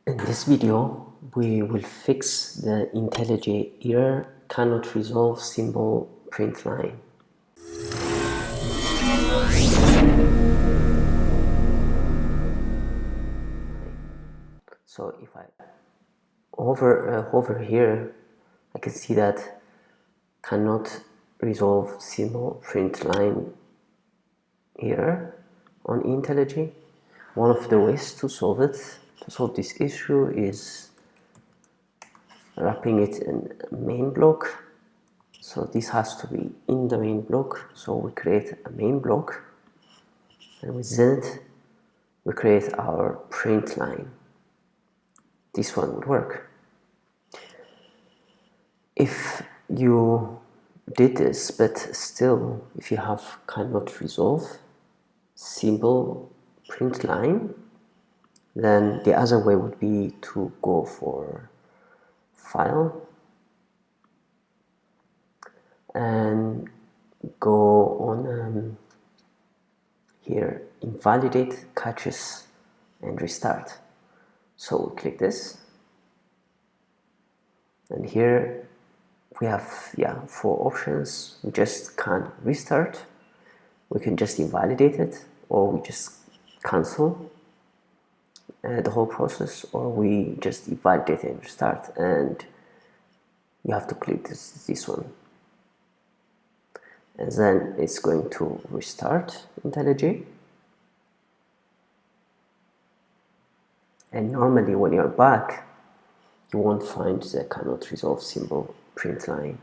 In this video, we will fix the IntelliJ error cannot resolve symbol print line. So if I hover here, I can see that cannot resolve symbol print line error on IntelliJ. One of the ways to solve this issue is wrapping it in a main block. So this has to be in the main block. So we create a main block, and within it we create our print line. This one would work. If you did this, but still if you have cannot resolve symbol print line, then the other way would be to go for File and go on here, invalidate catches and restart. So we click this, and here we have 4 options. We just can restart, we can just invalidate it, or we just cancel the whole process, or we just invalidate and restart, and you have to click this one, and then it's going to restart IntelliJ. And normally when you're back, you won't find the cannot resolve symbol print line.